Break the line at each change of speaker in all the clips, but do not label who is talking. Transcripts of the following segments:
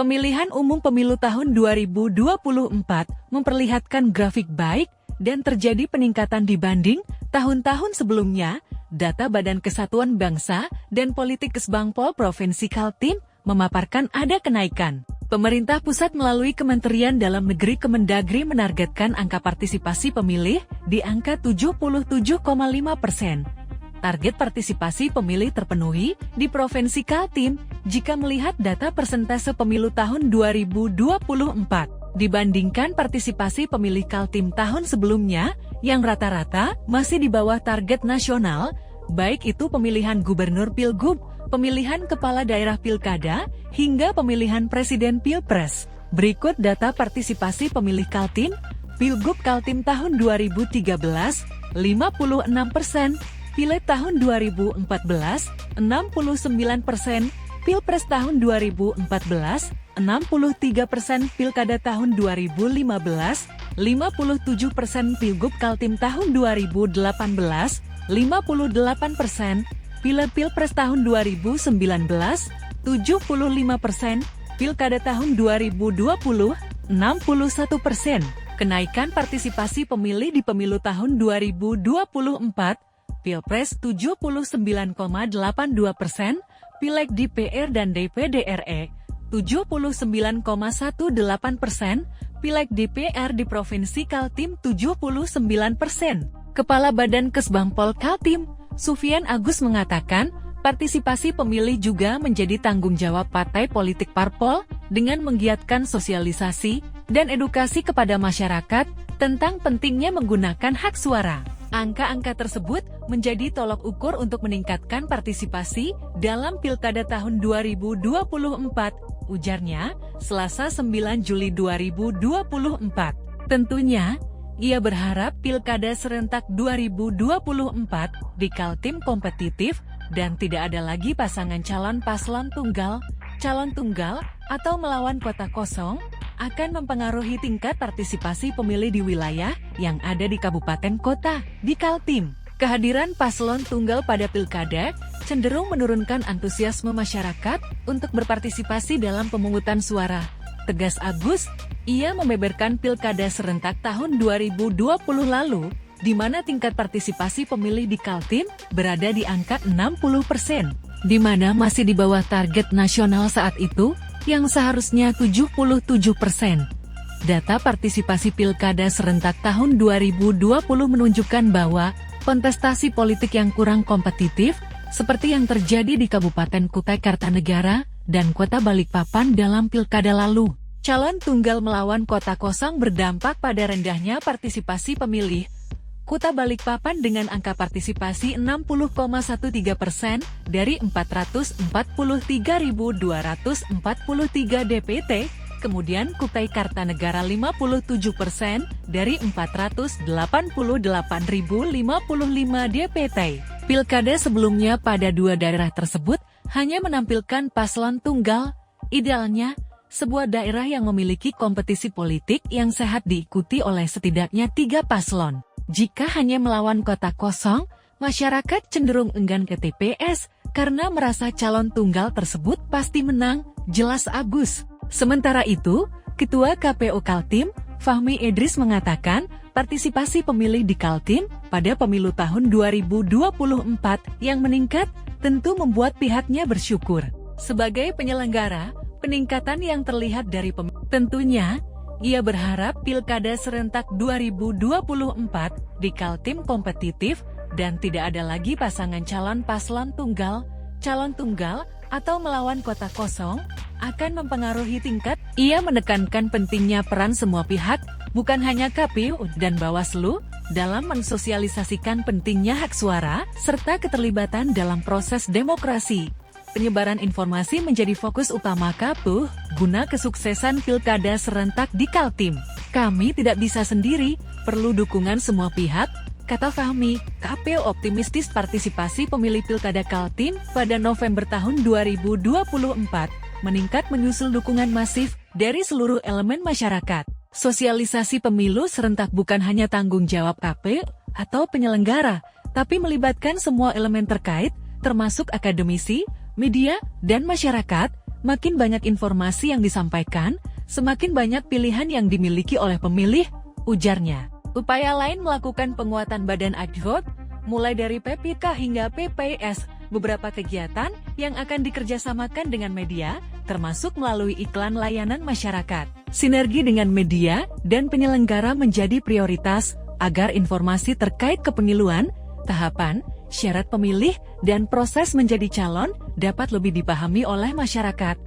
Pemilihan umum pemilu tahun 2024 memperlihatkan grafik baik dan terjadi peningkatan dibanding tahun-tahun sebelumnya. Data Badan Kesatuan Bangsa dan Politik Kesbangpol Provinsi Kaltim memaparkan ada kenaikan. Pemerintah pusat melalui Kementerian Dalam Negeri Kemendagri menargetkan angka partisipasi pemilih di angka 77,5%. Target partisipasi pemilih terpenuhi di Provinsi Kaltim jika melihat data persentase pemilu tahun 2024 dibandingkan partisipasi pemilih Kaltim tahun sebelumnya yang rata-rata masih di bawah target nasional, baik itu pemilihan gubernur Pilgub, pemilihan kepala daerah Pilkada, hingga pemilihan presiden Pilpres. Berikut data partisipasi pemilih Kaltim. Pilgub Kaltim tahun 2013, 56%. Pileg tahun 2014, 69%, Pilpres tahun 2014, 63%, Pilkada tahun 2015, 57%, Pilgub Kaltim tahun 2018, 58%, Pileg Pilpres tahun 2019, 75%, Pilkada tahun 2020, 61%. Kenaikan partisipasi pemilih di pemilu tahun 2024, Pilpres 79,82%, Pileg DPR dan DPD RI 79,18%, Pileg DPR di Provinsi Kaltim 79%. Kepala Badan Kesbangpol Kaltim, Sufian Agus mengatakan, partisipasi pemilih juga menjadi tanggung jawab partai politik parpol dengan menggiatkan sosialisasi dan edukasi kepada masyarakat tentang pentingnya menggunakan hak suara. Angka-angka tersebut menjadi tolok ukur untuk meningkatkan partisipasi dalam Pilkada tahun 2024, ujarnya, Selasa 9 Juli 2024. Tentunya, ia berharap Pilkada serentak 2024 di Kaltim kompetitif dan tidak ada lagi pasangan calon paslon tunggal, atau melawan kota kosong, akan mempengaruhi tingkat partisipasi pemilih di wilayah yang ada di kabupaten kota di Kaltim. Kehadiran paslon tunggal pada pilkada cenderung menurunkan antusiasme masyarakat untuk berpartisipasi dalam pemungutan suara. Tegas Agus, ia membeberkan pilkada serentak tahun 2020 lalu, di mana tingkat partisipasi pemilih di Kaltim berada di angka 60%, di mana masih di bawah target nasional saat itu, yang seharusnya 77%. Data partisipasi pilkada serentak tahun 2020 menunjukkan bahwa kontestasi politik yang kurang kompetitif, seperti yang terjadi di Kabupaten Kutai Kartanegara dan Kota Balikpapan dalam pilkada lalu. Calon tunggal melawan kota kosong berdampak pada rendahnya partisipasi pemilih. Kota Balikpapan dengan angka partisipasi 60,13% dari 443.243 DPT, kemudian Kutai Kartanegara 57% dari 488.055 DPT. Pilkada sebelumnya pada dua daerah tersebut hanya menampilkan paslon tunggal. Idealnya, sebuah daerah yang memiliki kompetisi politik yang sehat diikuti oleh setidaknya 3 paslon. Jika hanya melawan kota kosong, masyarakat cenderung enggan ke TPS karena merasa calon tunggal tersebut pasti menang, jelas Agus. Sementara itu, Ketua KPU Kaltim, Fahmi Idris mengatakan, partisipasi pemilih di Kaltim pada pemilu tahun 2024 yang meningkat tentu membuat pihaknya bersyukur. Sebagai penyelenggara, peningkatan yang terlihat dari tentunya, ia berharap Pilkada serentak 2024 di Kaltim kompetitif dan tidak ada lagi pasangan calon paslon tunggal, atau melawan kota kosong, akan mempengaruhi tingkat. Ia menekankan pentingnya peran semua pihak, bukan hanya KPU dan Bawaslu, dalam mensosialisasikan pentingnya hak suara, serta keterlibatan dalam proses demokrasi. Penyebaran informasi menjadi fokus utama KPU, guna kesuksesan pilkada serentak di Kaltim. Kami tidak bisa sendiri, perlu dukungan semua pihak, kata Fahmi. KPU optimistis partisipasi pemilih pilkada Kaltim pada November tahun 2024, meningkat menyusul dukungan masif dari seluruh elemen masyarakat. Sosialisasi pemilu serentak bukan hanya tanggung jawab KPU atau penyelenggara, tapi melibatkan semua elemen terkait, termasuk akademisi, media, dan masyarakat, Makin banyak informasi yang disampaikan, semakin banyak pilihan yang dimiliki oleh pemilih, ujarnya. Upaya lain melakukan penguatan badan ad hoc, mulai dari PPK hingga PPS, beberapa kegiatan yang akan dikerjasamakan dengan media, termasuk melalui iklan layanan masyarakat. Sinergi dengan media dan penyelenggara menjadi prioritas agar informasi terkait kepemiluan, tahapan, syarat pemilih, dan proses menjadi calon dapat lebih dipahami oleh masyarakat.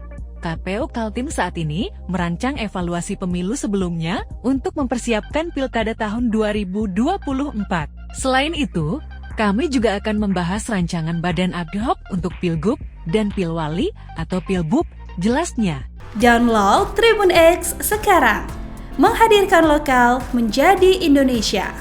KPU Kaltim saat ini merancang evaluasi pemilu sebelumnya untuk mempersiapkan Pilkada tahun 2024. Selain itu, kami juga akan membahas rancangan badan ad hoc untuk Pilgub dan Pilwali atau Pilbub, jelasnya.
Download Tribun X sekarang, menghadirkan lokal menjadi Indonesia.